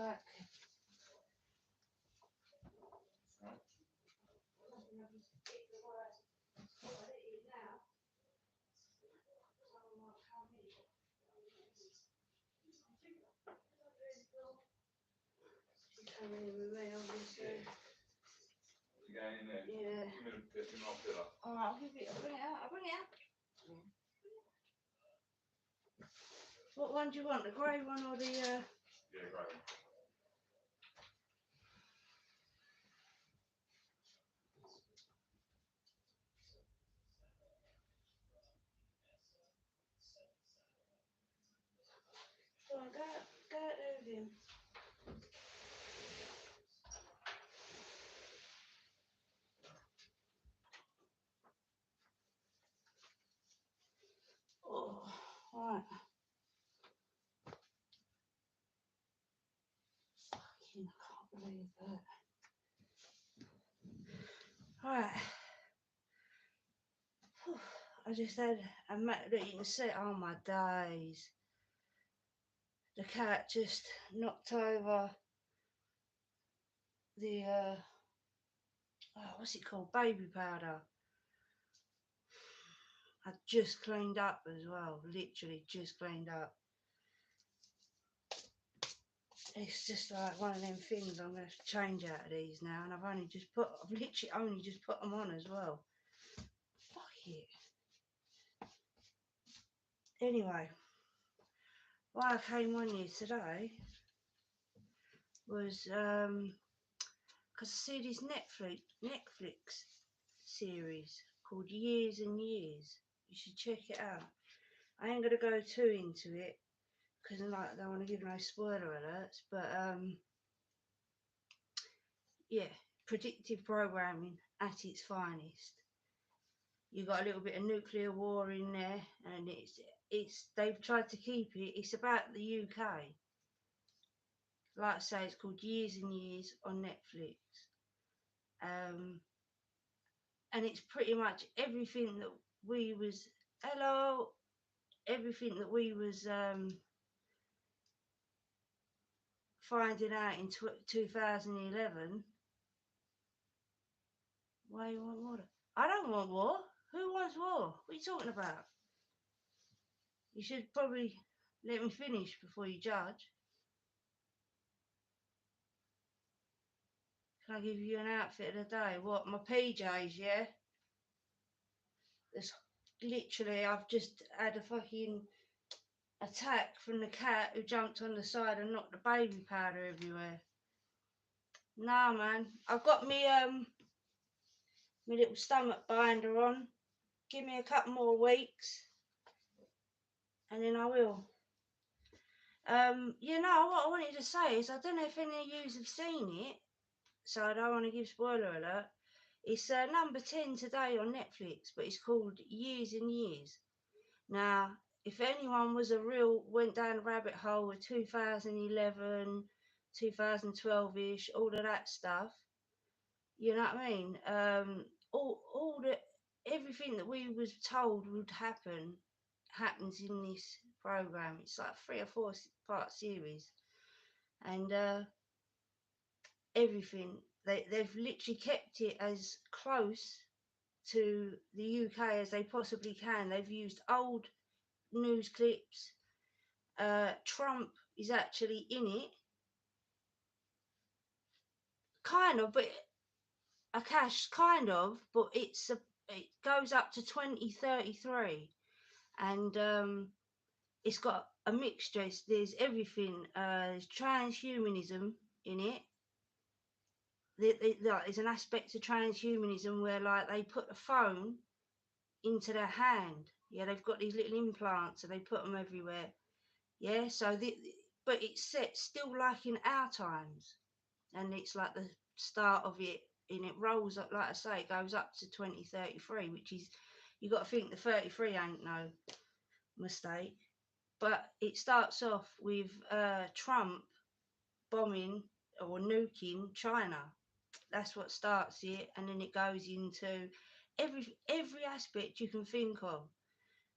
back. Coming in with me, obviously. Going in there? Yeah. Give me my pillow. Alright, I'll give it. I'll bring it out. I'll bring it out. What one do you want? The grey one or the? Yeah, great. Go on, go out there with him. Oh, right. Fucking, I can't believe that. Right. Whew. I just had a look, you can see, oh my days. The cat just knocked over the, what's it called? Baby powder. I just cleaned up as well, literally just cleaned up. It's just like one of them things. I'm going to change out of these now, and I've literally only just put them on as well. Fuck it. Anyway, why I came on here today was because I see this Netflix series called Years and Years. You should check it out. I ain't gonna go too into it because I don't want to give no spoiler alerts, but yeah, predictive programming at its finest. You got a little bit of nuclear war in there, and it's they've tried to keep it. It's about the UK. Like I say, it's called Years and Years on Netflix. And it's pretty much everything that we was everything that we was finding out in 2011. Why you want water? I don't want war. Who wants war? What are you talking about? You should probably let me finish before you judge. Can I give you an outfit of the day? What, my PJs, yeah? That's literally, I've just had a fucking attack from the cat who jumped on the side and knocked the baby powder everywhere. Nah, man. I've got my little stomach binder on. Give me a couple more weeks and then I will. You know, what I wanted to say is, I don't know if any of you have seen it, so I don't want to give spoiler alert. It's number 10 today on Netflix, but it's called Years and Years. Now, if anyone went down a rabbit hole with 2011, 2012-ish, all of that stuff, you know what I mean? Everything that we was told would happen happens in this program. It's like 3 or 4 part series, and everything they've literally kept it as close to the UK as they possibly can. They've used old news clips. Trump is actually in it, kind of, but it goes up to 2033, and it's got a mixture. There's everything. There's transhumanism in it. There's an aspect of transhumanism where, like, they put a phone into their hand. Yeah, they've got these little implants, so they put them everywhere. Yeah, so but it's set still like in our times, and it's like the start of it, and it rolls up. Like I say, it goes up to 2033, which is, you got to think the 33 ain't no mistake. But it starts off with Trump bombing or nuking China. That's what starts it, and then it goes into every aspect you can think of.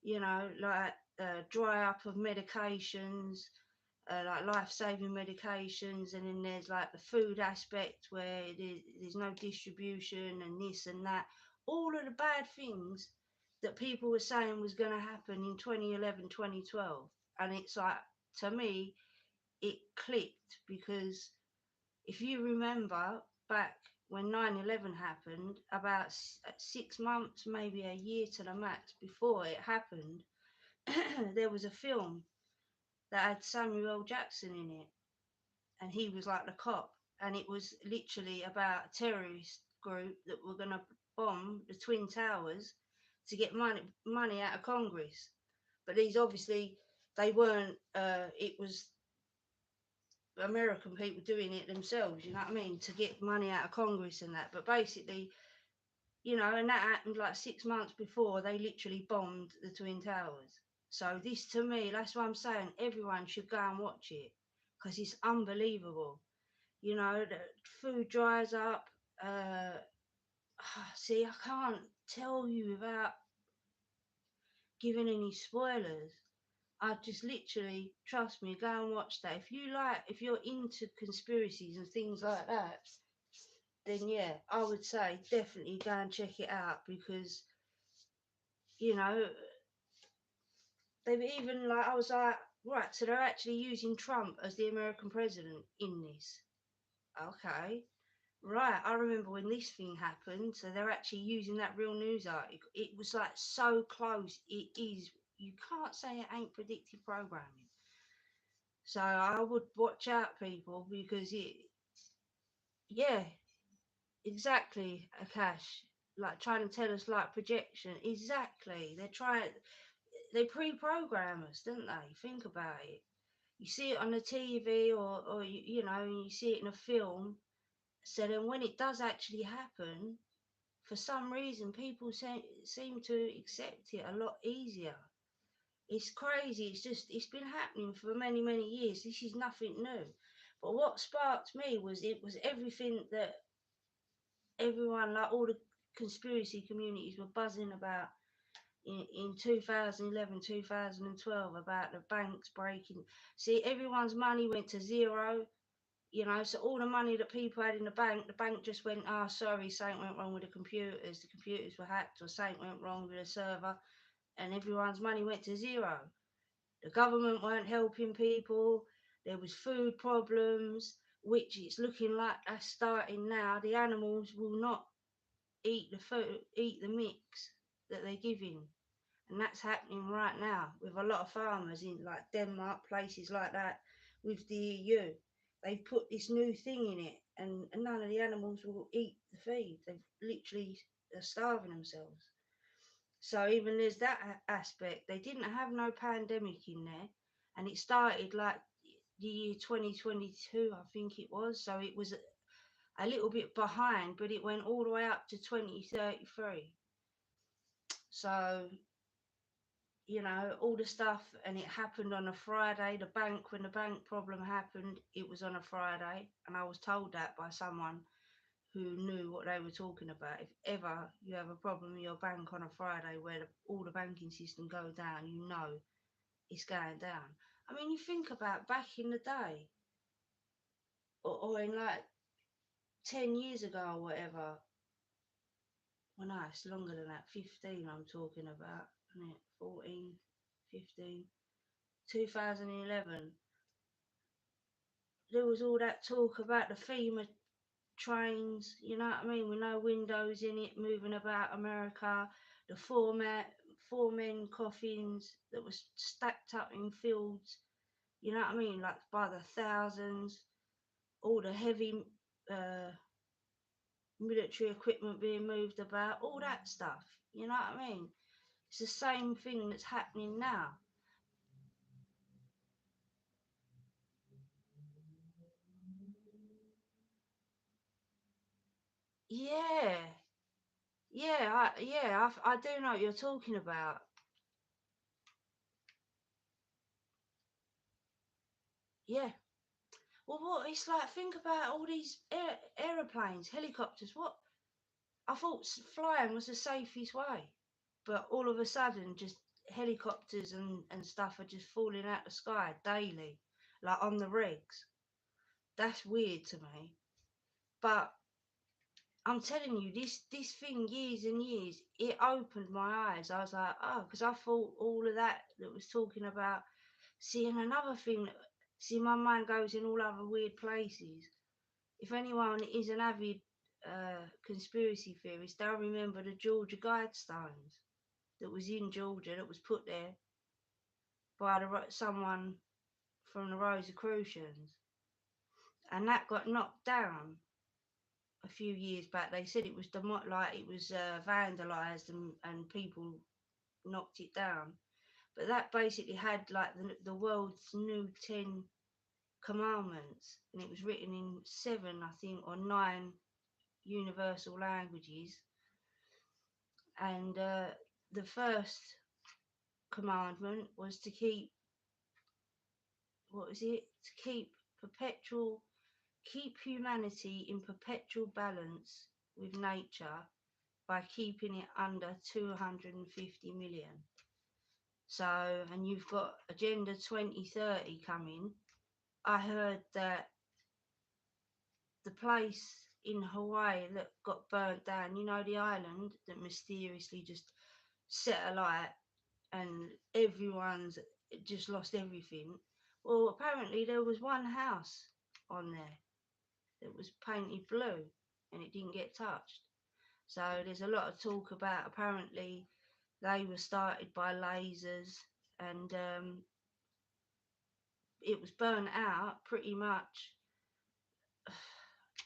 You know, like dry up of medications, like life-saving medications, and then there's like the food aspect where there's no distribution and this and that. All of the bad things that people were saying was going to happen in 2011, 2012. And it's like, to me, it clicked because if you remember back when 9/11 happened, about 6 months, maybe a year to the max before it happened, there was a film that had Samuel L. Jackson in it, and he was like the cop, and it was literally about a terrorist group that were going to bomb the Twin Towers to get money out of Congress. But these obviously they weren't. It was American people doing it themselves. You know what I mean? To get money out of Congress and that. But basically, and that happened like 6 months before they literally bombed the Twin Towers. So this, to me, that's what I'm saying. Everyone should go and watch it because it's unbelievable. The food dries up. Uh, See, I can't tell you without giving any spoilers. I just literally, trust me, go and watch that. If you're into conspiracies and things like that, then yeah, I would say definitely go and check it out because, you know, they've even like, I was like, right, so they're actually using Trump as the American president in this. Okay. Right, I remember when this thing happened, so they're actually using that real news article. It was like so close. It is, you can't say it ain't predictive programming. So I would watch out, people, because yeah, exactly, Akash. Like trying to tell us like projection. Exactly. They pre-program us, don't they? Think about it. You see it on the TV or you see it in a film. So then when it does actually happen, for some reason, people seem to accept it a lot easier. It's crazy. It's been happening for many, many years. This is nothing new. But what sparked me was it was everything that everyone, like all the conspiracy communities, were buzzing about in 2011, 2012 about the banks breaking. See, everyone's money went to zero. So all the money that people had in the bank just went, oh, sorry, something went wrong with the computers were hacked, or something went wrong with the server, and everyone's money went to zero. The government weren't helping people, there was food problems, which it's looking like that's starting now. The animals will not eat the mix that they're giving. And that's happening right now with a lot of farmers in like Denmark, places like that, with the EU. They've put this new thing in it, and none of the animals will eat the feed. They've literally are starving themselves. So even there's that aspect. They didn't have no pandemic in there, and it started like the year 2022, I think it was. So it was a little bit behind, but it went all the way up to 2033. So all the stuff, and it happened on a Friday. When the bank problem happened, it was on a Friday, and I was told that by someone who knew what they were talking about. If ever you have a problem with your bank on a Friday where all the banking system go down, it's going down. I mean, you think about back in the day, or in like 10 years ago or whatever. Well, no, it's longer than that. 15, I'm talking about, isn't it? 14, 15, 2011. There was all that talk about the FEMA trains, you know what I mean, with no windows in it, moving about America, the four men coffins that was stacked up in fields, you know what I mean, like by the thousands, all the heavy uh, military equipment being moved about, all that stuff, you know what I mean. It's the same thing that's happening now. Yeah, I do know what you're talking about. Yeah. Well, what it's like, think about all these aeroplanes, helicopters. What I thought flying was the safest way, but all of a sudden, just helicopters and stuff are just falling out the sky daily. like on the regs. That's weird to me. But I'm telling you, this thing, years and years, it opened my eyes. I was like, oh, because I thought all of that was talking about seeing another thing. See, my mind goes in all other weird places. If anyone is an avid conspiracy theorist, they'll remember the Georgia Guidestones that was in Georgia, that was put there by someone from the Rosicrucians, and that got knocked down a few years back. They said it was like it was vandalised and people knocked it down. But that basically had like the world's new 10 commandments, and it was written in 7, I think, or 9 universal languages. And the first commandment was to keep, what was it? To keep humanity in perpetual balance with nature by keeping it under 250 million. So, and you've got Agenda 2030 coming. I heard that the place in Hawaii that got burnt down, you know, the island that mysteriously just set alight and everyone's just lost everything. Well, apparently there was one house on there that was painted blue and it didn't get touched. So there's a lot of talk about apparently they were started by lasers, and it was burnt out pretty much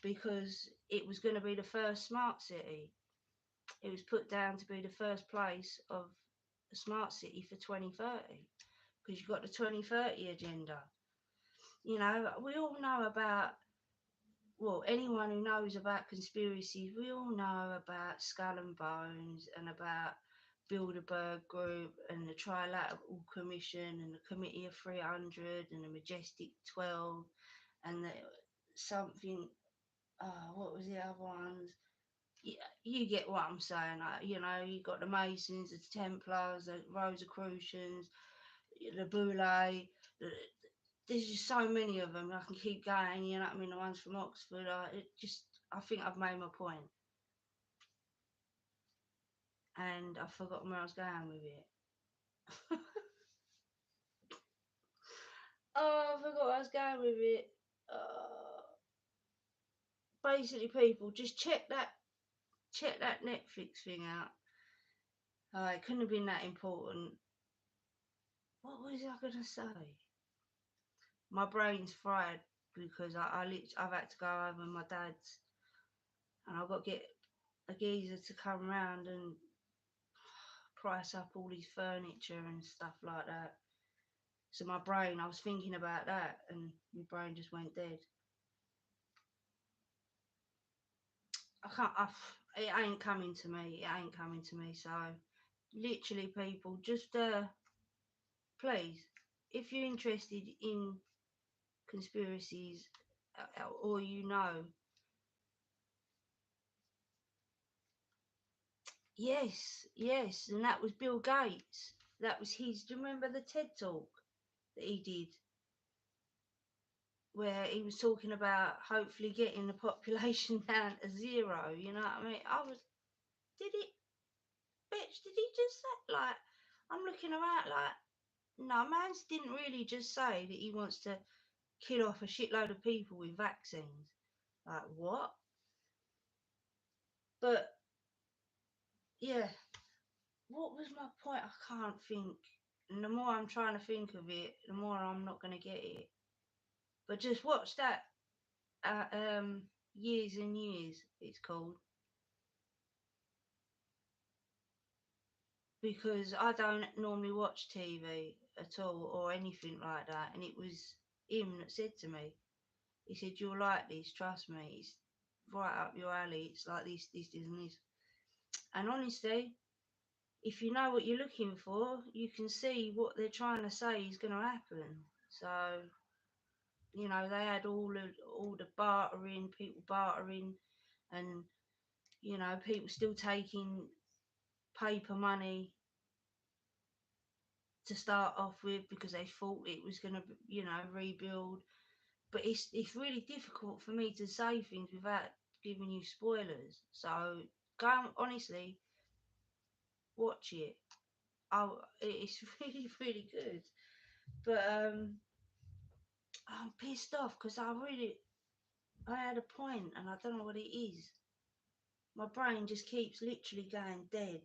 because it was going to be the first smart city. It was put down to be the first place of a smart city for 2030, because you've got the 2030 agenda. You know, we all know about, well, anyone who knows about conspiracies, we all know about Skull and Bones and about Bilderberg Group and the Trilateral Commission and the Committee of 300 and the Majestic 12 and the something, what was the other ones? You get what I'm saying. You know, you got the Masons, the Templars, the Rosicrucians, the Boule. There's just so many of them. I can keep going. You know what I mean? The ones from Oxford. I think I've made my point, and I've forgotten where I was going with it. Oh, I forgot where I was going with it. Basically, people, just check that Netflix thing out. It couldn't have been that important. What was I gonna say? My brain's fried because I've had to go over my dad's, and I've got to get a geezer to come round and price up all his furniture and stuff like that. So I was thinking about that, and my brain just went dead. It ain't coming to me. It ain't coming to me. So, literally, people, just please, if you're interested in conspiracies, or yes, and that was Bill Gates. That was his. Do you remember the TED talk that he did, where he was talking about hopefully getting the population down to 0? You know what I mean? Did it, bitch? Did he just say, like? I'm looking around like, no, man's didn't really just say that he wants to kill off a shitload of people with vaccines. Like what? But yeah, what was my point? I can't think. And the more I'm trying to think of it, the more I'm not going to get it. But just watch that. Years and Years, it's called. Because I don't normally watch TV at all or anything like that. And it was him that said to me, he said, "You'll like this, trust me. It's right up your alley. It's like this, and this." And honestly, if you know what you're looking for, you can see what they're trying to say is going to happen. So, you know, they had all the bartering, people bartering, and you know, people still taking paper money to start off with because they thought it was going to, rebuild. But it's really difficult for me to say things without giving you spoilers. So honestly, watch it. Oh, it's really really good. But I'm pissed off because I had a point and I don't know what it is. My brain just keeps literally going dead.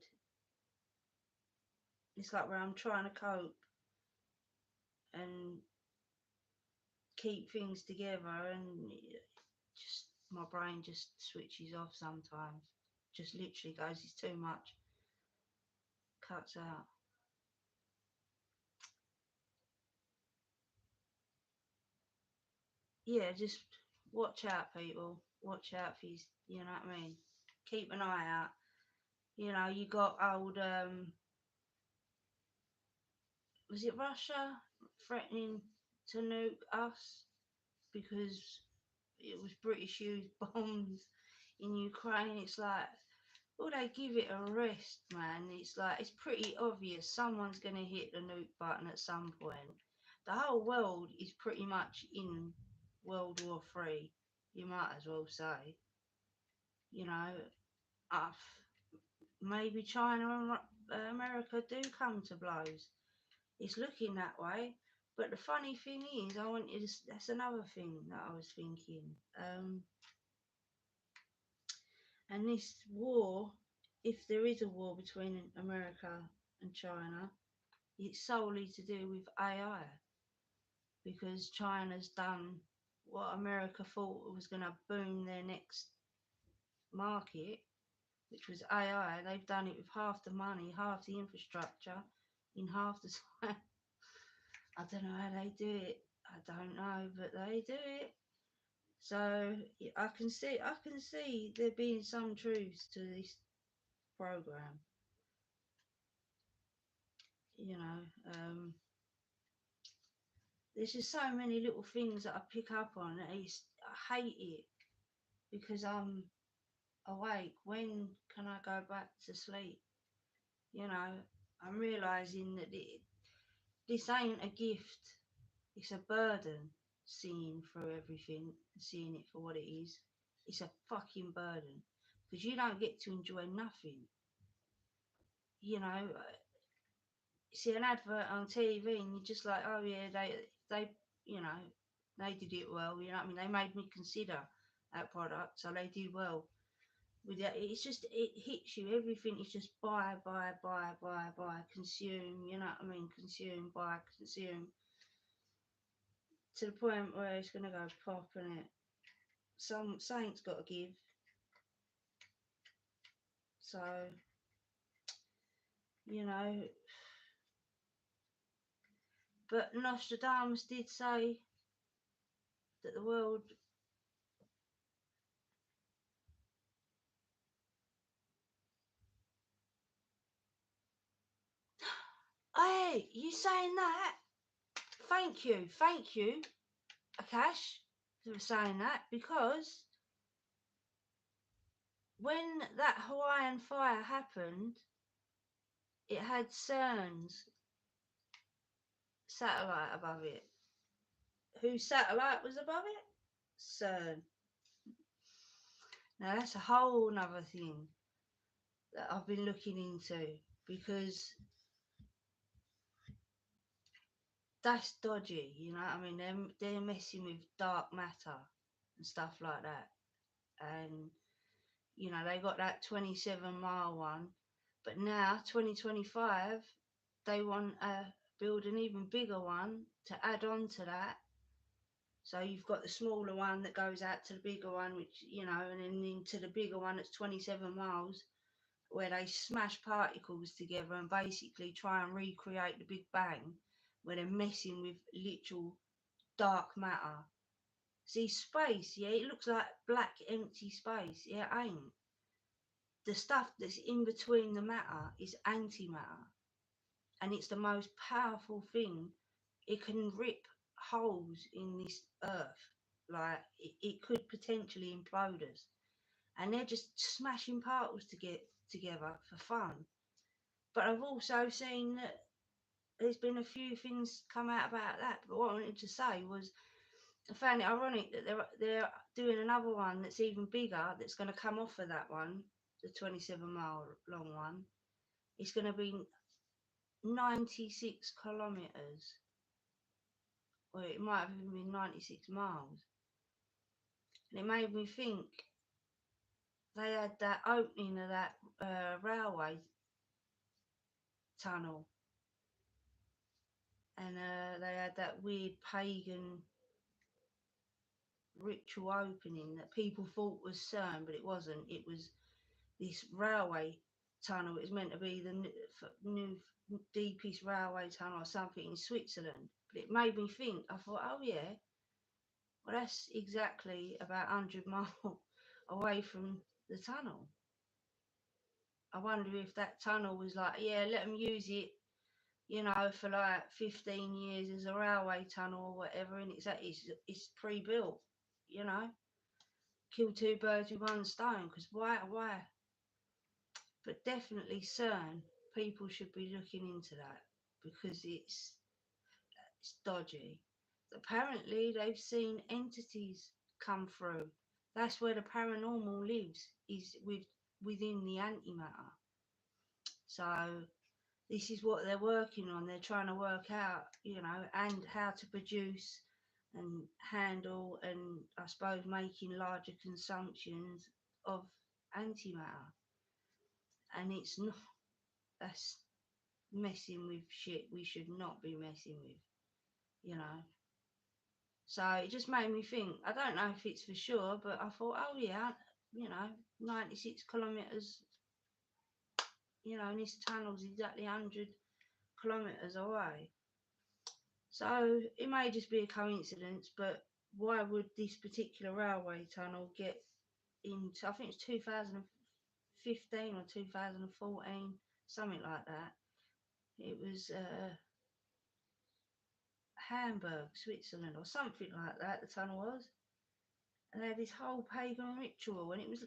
It's like where I'm trying to cope and keep things together, and just my brain just switches off sometimes. Just literally goes, it's too much, cuts out. Yeah, just watch out, people. Watch out for you know what I mean? Keep an eye out. You got old, was it Russia threatening to nuke us because it was British used bombs in Ukraine? It's like, well, they give it a rest, man. It's like, it's pretty obvious someone's going to hit the nuke button at some point. The whole world is pretty much in World War Three, you might as well say. You know, uh, maybe China and America do come to blows. It's looking that way. But the funny thing is, that's another thing that I was thinking. And this war, if there is a war between America and China, it's solely to do with AI, because China's done what America thought was going to boom their next market, which was AI. They've done it with half the money, half the infrastructure, in half the time. I don't know how they do it. I don't know, but they do it. So I can see there being some truth to this program. You know, there's just so many little things that I pick up on. I hate it because I'm awake. When can I go back to sleep? You know, I'm realizing that this ain't a gift. It's a burden. Seeing through everything, seeing it for what it is. It's a fucking burden because you don't get to enjoy nothing. You know, see an advert on TV and you're just like, oh yeah, they you know they did it well. You know what I mean? They made me consider that product, so they did well. With it, it's just, it hits you. Everything is just buy, consume. You know what I mean? Consume, buy, consume, to the point where it's gonna go pop, and it something's got to give. So you know, but Nostradamus did say that the world. Hey, you saying that? Thank you, Akash, for saying that, because when that Hawaiian fire happened, it had CERN's satellite above it. Whose satellite was above it? CERN. Now that's a whole nother thing that I've been looking into, because that's dodgy, you know what I mean? They're messing with dark matter and stuff like that. And they got that 27-mile one, but now 2025 they want to build an even bigger one to add on to that. So you've got the smaller one that goes out to the bigger one, which and then into the bigger one that's 27 miles, where they smash particles together and basically try and recreate the Big Bang, where they're messing with literal dark matter. See, space, yeah, it looks like black empty space. Yeah, it ain't. The stuff that's in between the matter is antimatter, and it's the most powerful thing. It can rip holes in this earth, like it could potentially implode us, and they're just smashing particles to get together for fun. But I've also seen that there's been a few things come out about that. But what I wanted to say was, I found it ironic that they're doing another one that's even bigger, that's going to come off of that one, the 27-mile long one. It's going to be 96 kilometres, or it might have even been 96 miles. And it made me think they had that opening of that railway tunnel, and they had that weird pagan ritual opening that people thought was CERN, but it wasn't. It was this railway tunnel. It was meant to be the new deepest railway tunnel or something in Switzerland. But it made me think. I thought, oh yeah, well that's exactly about 100 miles away from the tunnel. I wonder if that tunnel was like, yeah, let them use it, for like 15 years as a railway tunnel or whatever, and it's pre-built, kill two birds with one stone. Because why? But definitely CERN, people should be looking into that, because it's dodgy. Apparently, they've seen entities come through. That's where the paranormal lives, is within the antimatter. So this is what they're working on. They're trying to work out, and how to produce and handle, and I suppose making larger consumptions of antimatter. And it's not, that's messing with shit we should not be messing with, you know. So it just made me think. I don't know if it's for sure, but I thought, oh yeah, 96 kilometres, and this tunnel's exactly 100 kilometres away. So it may just be a coincidence, but why would this particular railway tunnel get into, I think it's 2015 or 2014, something like that. It was Hamburg, Switzerland, or something like that. The tunnel was, and they had this whole pagan ritual, and it was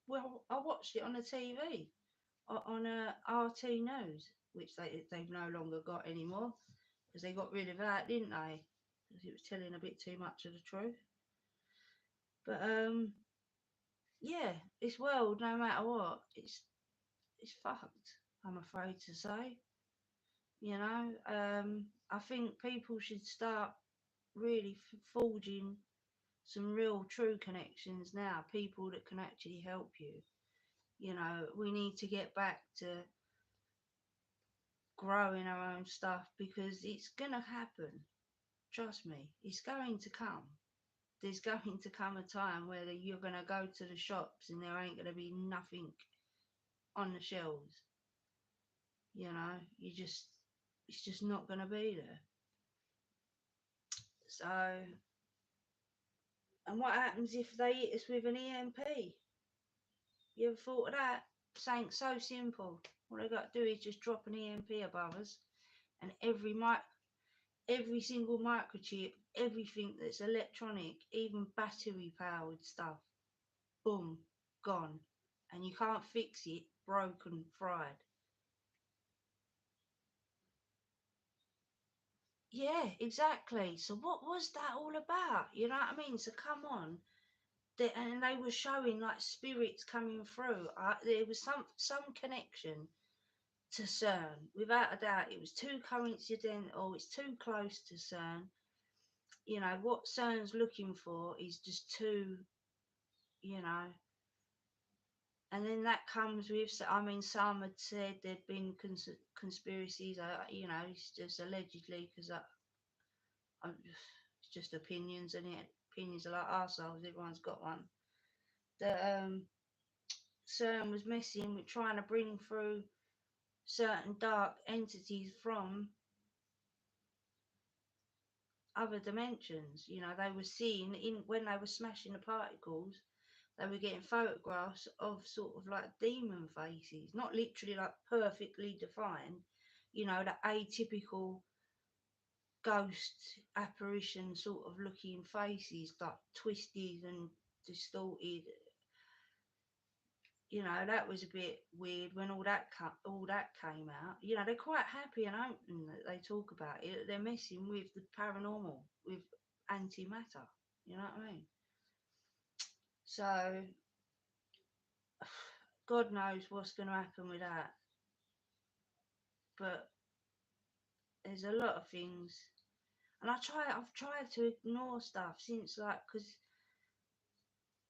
well, I watched it on the TV, on RT News, which they've no longer got anymore, because they got rid of that, didn't they? Because it was telling a bit too much of the truth. But yeah, this world, no matter what, it's fucked, I'm afraid to say. I think people should start really forging some real true connections now, people that can actually help you. We need to get back to growing our own stuff, because it's gonna happen. Trust me, it's going to come. There's going to come a time where you're gonna go to the shops and there ain't gonna be nothing on the shelves. It's just not gonna be there. So, and what happens if they hit us with an EMP? You ever thought of that? Something so simple. All they got to do is just drop an EMP above us, and every single microchip, everything that's electronic, even battery powered stuff, boom, gone. And you can't fix it, broken, fried. Yeah, exactly. So what was that all about? You know what I mean? So come on. And they were showing like spirits coming through. There was some connection to CERN. Without a doubt, it was too coincidental. It's too close to CERN. What CERN's looking for is just too, you know. And then that comes with, I mean, some had said there'd been conspiracies. It's just allegedly, because it's just opinions, and opinions are like arseholes. Everyone's got one. That CERN was messing with trying to bring through certain dark entities from other dimensions. They were seeing when they were smashing the particles, they were getting photographs of sort of like demon faces, not literally like perfectly defined, the atypical ghost apparition sort of looking faces, like twisted and distorted. You know, that was a bit weird when all that came out. You know, they're quite happy and open that they talk about it. They're messing with the paranormal, with antimatter. You know what I mean? So God knows what's going to happen with that. But there's a lot of things, and I've tried to ignore stuff since, like, because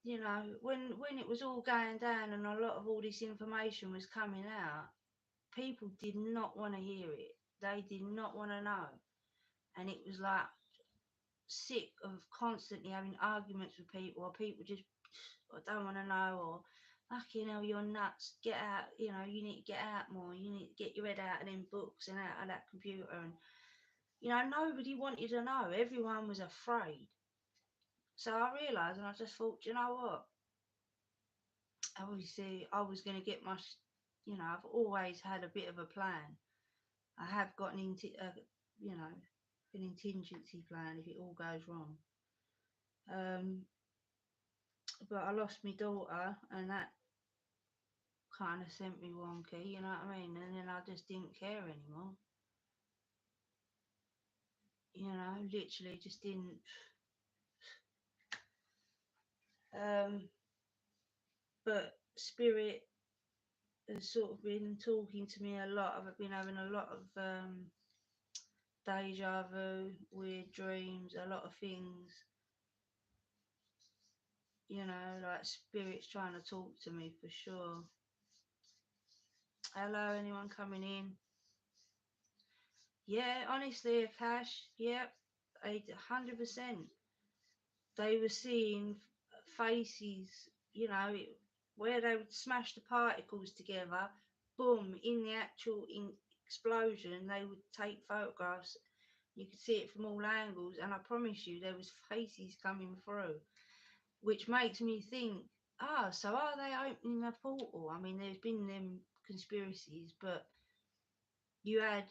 you know, when it was all going down and a lot of all this information was coming out, people did not want to hear it. They did not want to know, and it was like sick of constantly having arguments with people, or people just, I don't want to know, or fucking hell, you're nuts, get out, you know, you need to get out more, you need to get your head out of them books and out of that computer. And you know, nobody wanted to know, everyone was afraid. So I realised, and I just thought, you know what, obviously I was going to get my, you know, I've always had a bit of a plan. I have got you know, an contingency plan if it all goes wrong. Um, but I lost my daughter, and that kind of sent me wonky, you know what I mean? And then I just didn't care anymore. You know, literally just didn't. But spirit has sort of been talking to me a lot. I've been having a lot of deja vu, weird dreams, a lot of things. You know, like spirits trying to talk to me for sure. Hello, anyone coming in? Yeah, honestly, Akash, yep, 100%. They were seeing faces, you know, where they would smash the particles together, boom, in the actual explosion, they would take photographs. You could see it from all angles, and I promise you, there was faces coming through, which makes me think, so are they opening a portal? I mean, there's been them conspiracies, but you had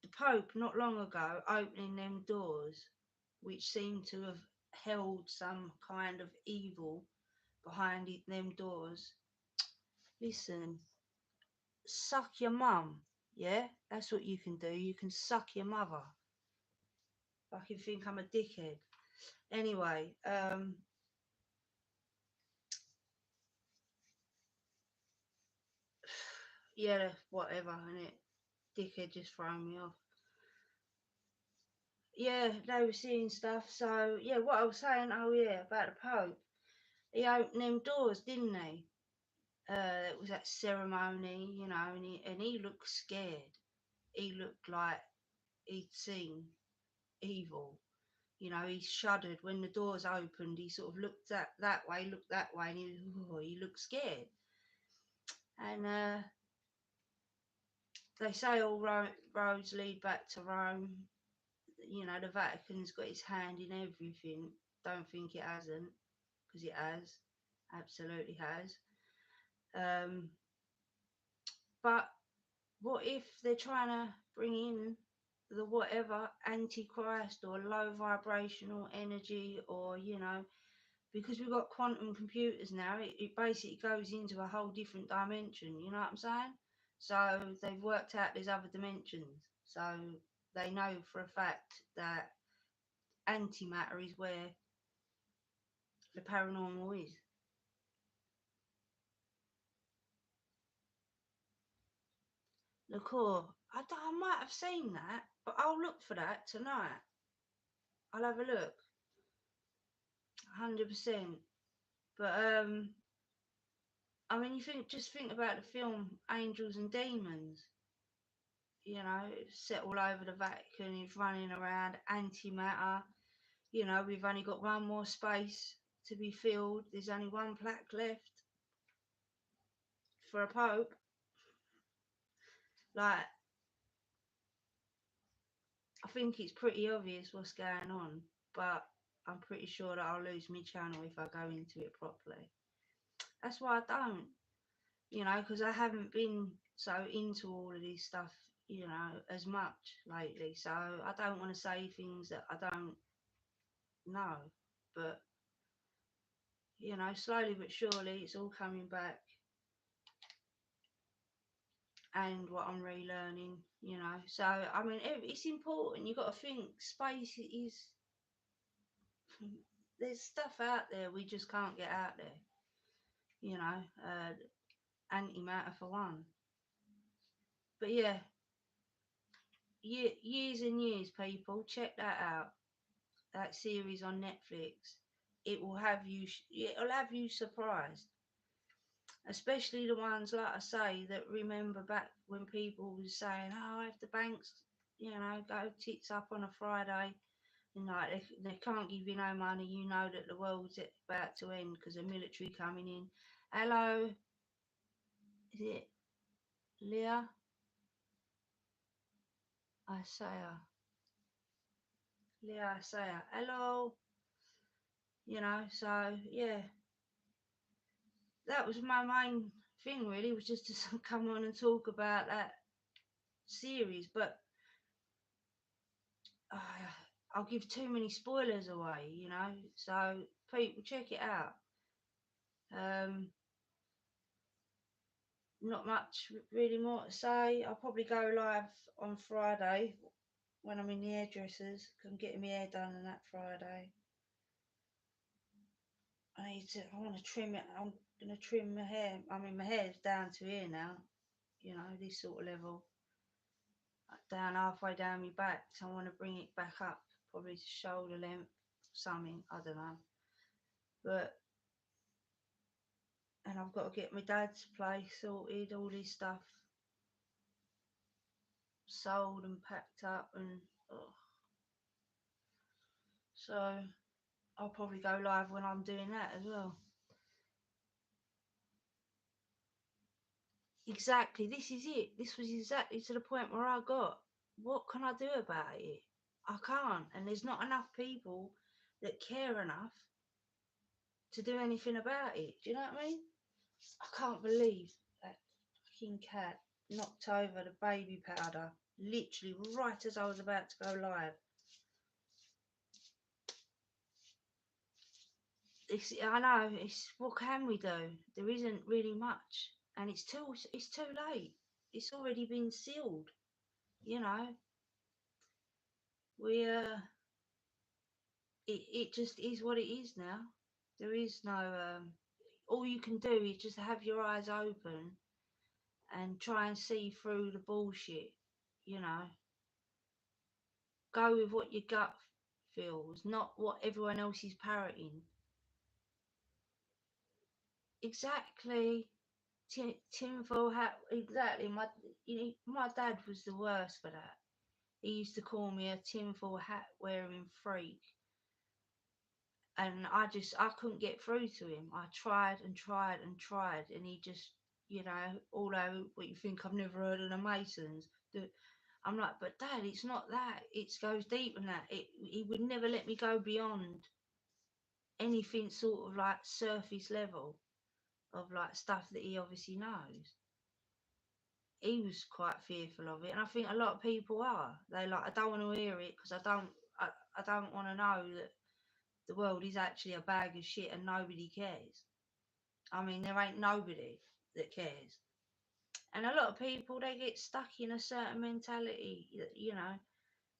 the Pope not long ago opening them doors, which seem to have held some kind of evil behind them doors. Listen, suck your mum, yeah? That's what you can do. You can suck your mother. I can think I'm a dickhead. Anyway, yeah, whatever, innit? Dickhead just thrown me off. Yeah, they were seeing stuff. So, yeah, what I was saying, oh, yeah, about the Pope. He opened them doors, didn't he? It was that ceremony, you know, and he looked scared. He looked like he'd seen evil. You know, he shuddered when the doors opened. He sort of looked that way, looked that way, and he looked scared. And they say all roads lead back to Rome. You know, the Vatican's got its hand in everything. Don't think it hasn't, because it has, absolutely has. Um, but what if they're trying to bring in the whatever antichrist or low vibrational energy, or you know, because we've got quantum computers now, it basically goes into a whole different dimension, you know what I'm saying? So they've worked out there's other dimensions, so they know for a fact that antimatter is where the paranormal is. The core, I might have seen that, but I'll look for that tonight. I'll have a look. 100%. But I mean, just think about the film Angels and Demons. You know, it's set all over the Vatican. He's running around antimatter. You know, we've only got one more space to be filled. There's only one plaque left for a pope. Like, I think it's pretty obvious what's going on, but I'm pretty sure that I'll lose my channel if I go into it properly. That's why I don't, you know, because I haven't been so into all of this stuff, you know, as much lately. So I don't want to say things that I don't know. But you know, slowly but surely it's all coming back. And what I'm relearning, you know. So I mean, it's important. You've got to think space is there's stuff out there we just can't get out there, you know. Antimatter for one. But yeah, years and years, people, check that out. That series on Netflix. It'll have you surprised, especially the ones, like I say, that remember back when people was saying, "Oh, if the banks, you know, go tits up on a Friday, and like they can't give you no money, you know that the world's about to end because the military coming in." Hello, is it Leah? Isaiah, Leah, Isaiah. Hello, you know. So yeah, that was my main thing. Really, was just to come on and talk about that series, but uh, I'll give too many spoilers away, you know. So people, check it out. Um, Not much really more to say. I'll probably go live on Friday when I'm in the hairdressers. 'Cause I'm getting my hair done on that Friday. I want to trim it. I'm gonna trim my hair. I mean, my hair's down to here now. You know, this sort of level, down halfway down my back. So I want to bring it back up, probably to shoulder length, something. I don't know, but and I've got to get my dad's place sorted, all his stuff sold and packed up, and so I'll probably go live when I'm doing that as well. Exactly, this is it. This was exactly to the point where I got. What can I do about it? I can't, and there's not enough people that care enough to do anything about it. Do you know what I mean? I can't believe that fucking cat knocked over the baby powder literally right as I was about to go live. I know. It's what can we do? There isn't really much, and it's too late. It's already been sealed. You know, we it just is what it is now. There is no all you can do is just have your eyes open and try and see through the bullshit. You know, go with what your gut feels, not what everyone else is parroting. Exactly. Tinfoil hat. Exactly. My dad was the worst for that. He used to call me a tinfoil hat wearing freak, and I couldn't get through to him. I tried and tried and tried, and he just, you know, although what you think I've never heard of the Masons. I'm like, but Dad, it's not that. It goes deeper than that. He would never let me go beyond anything sort of like surface level of like stuff that he obviously knows. He was quite fearful of it, and I think a lot of people are. They like, I don't want to hear it because I don't want to know that the world is actually a bag of shit and nobody cares. I mean, there ain't nobody that cares, and a lot of people, they get stuck in a certain mentality. You know,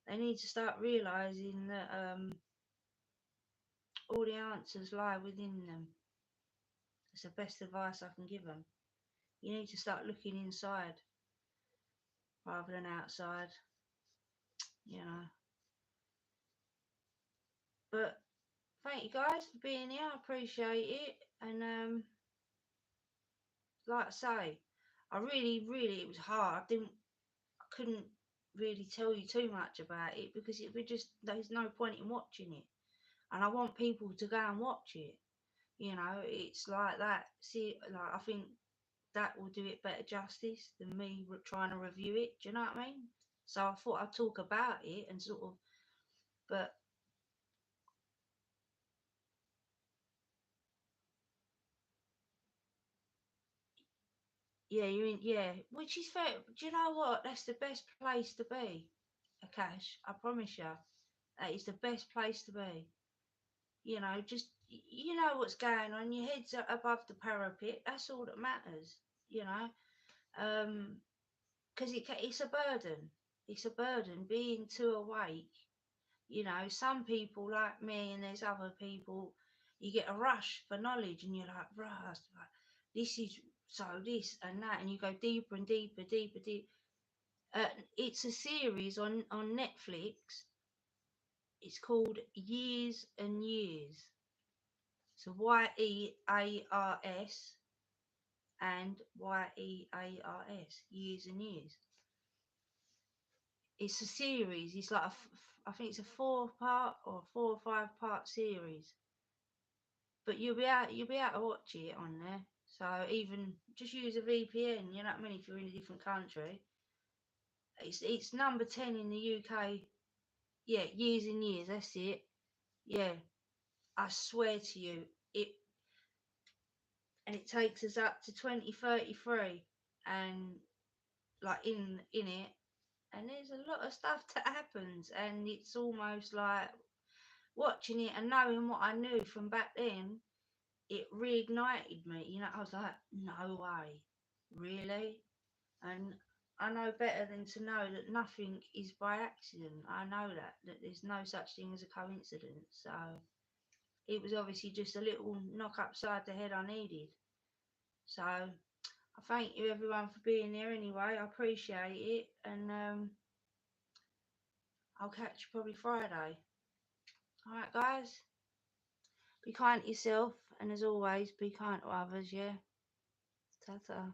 they need to start realizing that all the answers lie within them. It's the best advice I can give them. You need to start looking inside rather than outside. You know, but thank you guys for being here. I appreciate it. And like I say, I really, it was hard. I couldn't really tell you too much about it because it would just, there's no point in watching it. And I want people to go and watch it. You know, it's like that. See, like, I think that will do it better justice than me trying to review it. Do you know what I mean? So I thought I'd talk about it and sort of, but yeah, you're in, yeah, which is fair. Do you know what? That's the best place to be, Akash. I promise you, that is the best place to be. You know, just you know what's going on. Your head's above the parapet. That's all that matters. You know, because it's a burden. It's a burden being too awake. You know, some people like me, and there's other people. You get a rush for knowledge, and you're like, right, this is so this and that, and you go deeper and deeper, deeper, deeper. It's a series on Netflix. It's called Years and Years. So YEARS and YEARS, Years and Years. It's a series. It's like I think it's a 4 part or 4 or 5 part series. But you'll be able to watch it on there. So even just use a VPN. You know what I mean? If you're in a different country, it's number 10 in the UK. Yeah, Years and Years. That's it. Yeah, I swear to you, it takes us up to 2033, and like in it, and there's a lot of stuff that happens, and it's almost like watching it and knowing what I knew from back then. It reignited me. You know, I was like, no way, really. And I know better than to know that nothing is by accident. I know that there's no such thing as a coincidence. So it was obviously just a little knock upside the head I needed. So I thank you everyone for being there anyway. I appreciate it, and I'll catch you probably Friday. All right, guys. Be kind to yourself, and as always, be kind to others. Yeah. Ta ta.